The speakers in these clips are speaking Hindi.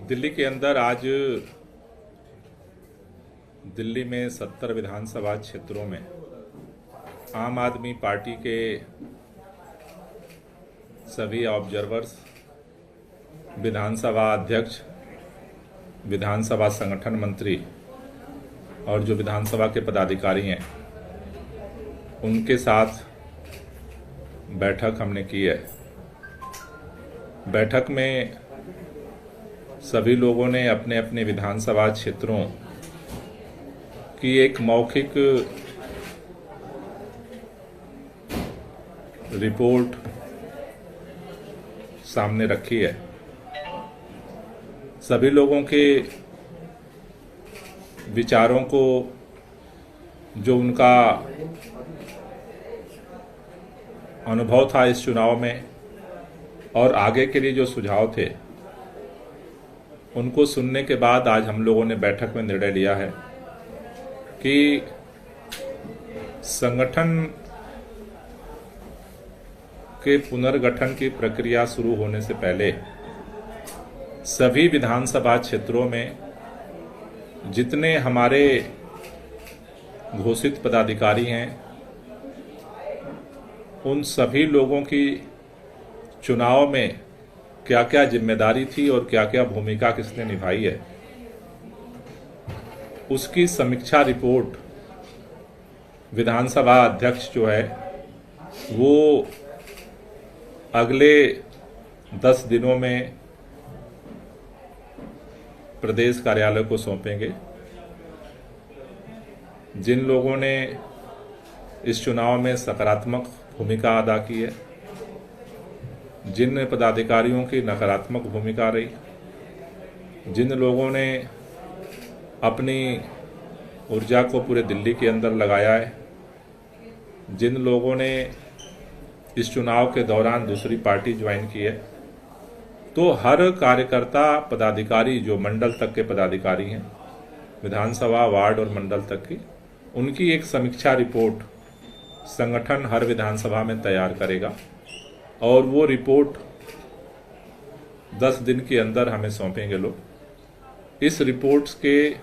दिल्ली के अंदर आज दिल्ली में 70 विधानसभा क्षेत्रों में आम आदमी पार्टी के सभी ऑब्जर्वर्स, विधानसभा अध्यक्ष, विधानसभा संगठन मंत्री और जो विधानसभा के पदाधिकारी हैं उनके साथ बैठक हमने की है। बैठक में सभी लोगों ने अपने अपने विधानसभा क्षेत्रों की एक मौखिक रिपोर्ट सामने रखी है। सभी लोगों के विचारों को, जो उनका अनुभव था इस चुनाव में और आगे के लिए जो सुझाव थे, उनको सुनने के बाद आज हम लोगों ने बैठक में निर्णय लिया है कि संगठन के पुनर्गठन की प्रक्रिया शुरू होने से पहले सभी विधानसभा क्षेत्रों में जितने हमारे घोषित पदाधिकारी हैं, उन सभी लोगों की चुनाव में क्या क्या जिम्मेदारी थी और क्या क्या भूमिका किसने निभाई है, उसकी समीक्षा रिपोर्ट विधानसभा अध्यक्ष जो है वो अगले 10 दिनों में प्रदेश कार्यालय को सौंपेंगे। जिन लोगों ने इस चुनाव में सकारात्मक भूमिका अदा की है, जिन पदाधिकारियों की नकारात्मक भूमिका रही, जिन लोगों ने अपनी ऊर्जा को पूरे दिल्ली के अंदर लगाया है, जिन लोगों ने इस चुनाव के दौरान दूसरी पार्टी ज्वाइन की है, तो हर कार्यकर्ता पदाधिकारी जो मंडल तक के पदाधिकारी हैं, विधानसभा, वार्ड और मंडल तक की, उनकी एक समीक्षा रिपोर्ट संगठन हर विधानसभा में तैयार करेगा और वो रिपोर्ट 10 दिन के अंदर हमें सौंपेंगे लोग। इस रिपोर्ट्स के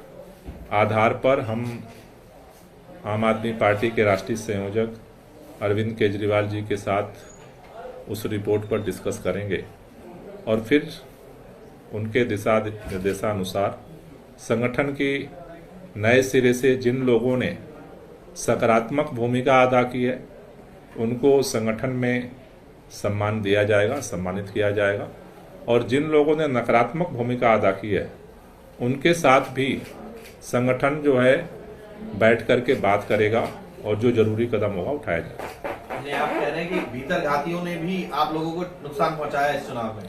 आधार पर हम आम आदमी पार्टी के राष्ट्रीय संयोजक अरविंद केजरीवाल जी के साथ उस रिपोर्ट पर डिस्कस करेंगे और फिर उनके दिशा निर्देशानुसार संगठन की नए सिरे से जिन लोगों ने सकारात्मक भूमिका अदा की है उनको संगठन में सम्मान दिया जाएगा, सम्मानित किया जाएगा, और जिन लोगों ने नकारात्मक भूमिका अदा की है उनके साथ भी संगठन जो है बैठ करके बात करेगा और जो जरूरी कदम होगा उठाया जाएगा। आप कह रहे हैं कि भीतरघातियों ने भी आप लोगों को नुकसान पहुंचाया इस चुनाव में?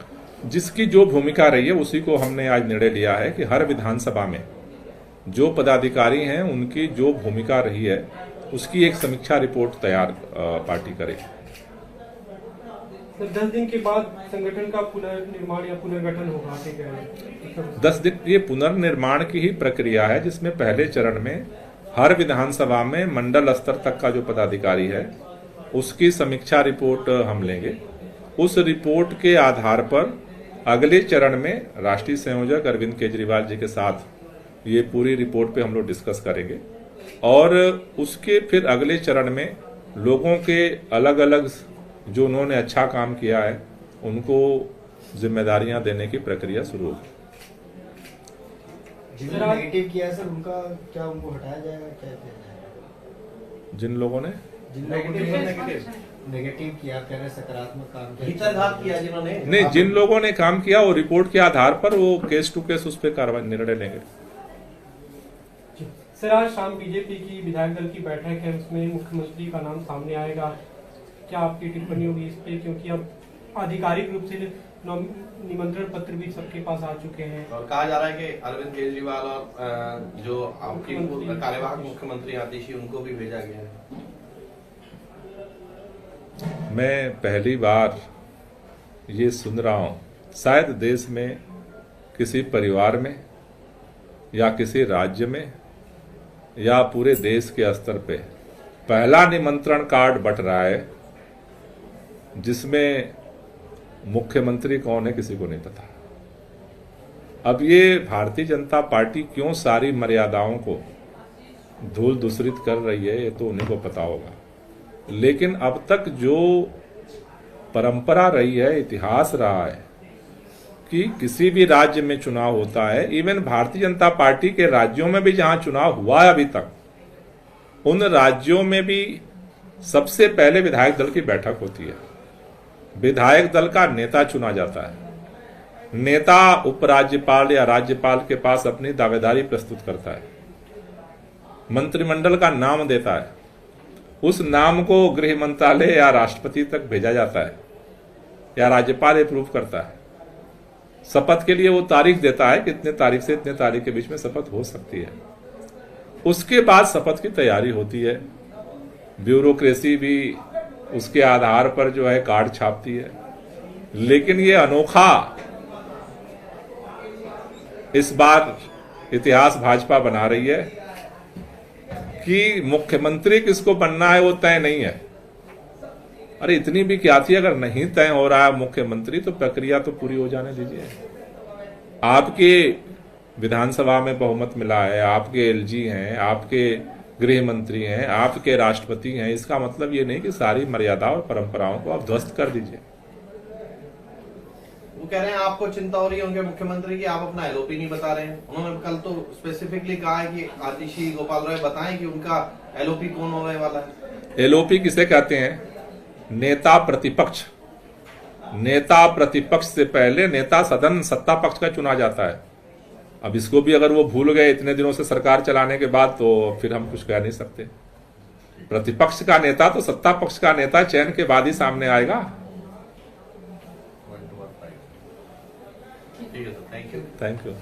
जिसकी जो भूमिका रही है उसी को हमने आज निर्णय लिया है कि हर विधानसभा में जो पदाधिकारी हैं उनकी जो भूमिका रही है उसकी एक समीक्षा रिपोर्ट तैयार पार्टी करेगी। 10 दिन के बाद संगठन का पुनर्निर्माण या पुनर्गठन होगा? 10 दिन ये पुनर्निर्माण की ही प्रक्रिया है, जिसमें पहले चरण में हर विधानसभा में मंडल स्तर तक का जो पदाधिकारी है उसकी समीक्षा रिपोर्ट हम लेंगे। उस रिपोर्ट के आधार पर अगले चरण में राष्ट्रीय संयोजक अरविंद केजरीवाल जी के साथ ये पूरी रिपोर्ट पे हम लोग डिस्कस करेंगे और उसके फिर अगले चरण में लोगों के अलग अलग जो उन्होंने अच्छा काम किया है उनको जिम्मेदारियां देने की प्रक्रिया शुरू होगी। जिन्होंने नेगेटिव किया है सर, उनका क्या उनको हटाया जाएगा, क्या किया जाएगा? जिन लोगों ने नेगेटिव किया, कह रहे सकारात्मक काम किया, भीतरघात किया जिन्होंने नहीं, जिन लोगों ने काम किया वो रिपोर्ट के आधार पर वो केस टू केस उस पर कार्रवाई निर्णय लेंगे। सर, आज शाम बीजेपी की विधायक दल की बैठक है, उसमें मुख्यमंत्री का नाम सामने आएगा, क्या आपकी टिप्पणी होगी इस पे? क्योंकि अब आधिकारिक रूप से निमंत्रण पत्र भी सबके पास आ चुके हैं और कहा जा रहा है कि अरविंद केजरीवाल और जो आपकी कार्यवाहक मुख्यमंत्री आतिशी उनको भी भेजा गया है। मैं पहली बार ये सुन रहा हूं, शायद देश में किसी परिवार में या किसी राज्य में या पूरे देश के स्तर पे पहला निमंत्रण कार्ड बंट रहा है जिसमें मुख्यमंत्री कौन है किसी को नहीं पता। अब ये भारतीय जनता पार्टी क्यों सारी मर्यादाओं को धूल दूसरित कर रही है, ये तो उन्हीं को पता होगा। लेकिन अब तक जो परंपरा रही है, इतिहास रहा है कि किसी भी राज्य में चुनाव होता है, इवन भारतीय जनता पार्टी के राज्यों में भी जहां चुनाव हुआ है अभी तक, उन राज्यों में भी सबसे पहले विधायक दल की बैठक होती है। विधायक दल का नेता चुना जाता है। नेता उपराज्यपाल या राज्यपाल के पास अपनी दावेदारी प्रस्तुत करता है, मंत्रिमंडल का नाम देता है, उस नाम को गृह मंत्रालय या राष्ट्रपति तक भेजा जाता है या राज्यपाल अप्रूव करता है। शपथ के लिए वो तारीख देता है कि इतने तारीख से इतने तारीख के बीच में शपथ हो सकती है। उसके बाद शपथ की तैयारी होती है, ब्यूरोक्रेसी भी उसके आधार पर जो है कार्ड छापती है। लेकिन ये अनोखा इस बार इतिहास भाजपा बना रही है कि मुख्यमंत्री किसको बनना है वो तय नहीं है। अरे इतनी भी क्या थी, अगर नहीं तय हो रहा है मुख्यमंत्री तो प्रक्रिया तो पूरी हो जाने दीजिए। आपके विधानसभा में बहुमत मिला है, आपके एलजी हैं, आपके गृह मंत्री हैं, आपके राष्ट्रपति हैं, इसका मतलब ये नहीं कि सारी मर्यादाओं और परंपराओं को आप ध्वस्त कर दीजिए। वो कह रहे हैं आपको चिंता हो रही है उनके मुख्यमंत्री की, आप अपना एलओपी नहीं बता रहे हैं। उन्होंने कल तो स्पेसिफिकली कहा है कि आतिशी गोपाल राय बताएं कि उनका एलओपी कौन होने वाला है। एलओपी किसे कहते हैं? नेता प्रतिपक्ष। नेता प्रतिपक्ष से पहले नेता सदन सत्ता पक्ष का चुना जाता है। अब इसको भी अगर वो भूल गए इतने दिनों से सरकार चलाने के बाद, तो फिर हम कुछ कह नहीं सकते। प्रतिपक्ष का नेता तो सत्ता पक्ष का नेता चयन के बाद ही सामने आएगा। ठीक है, थैंक यू। Thank you.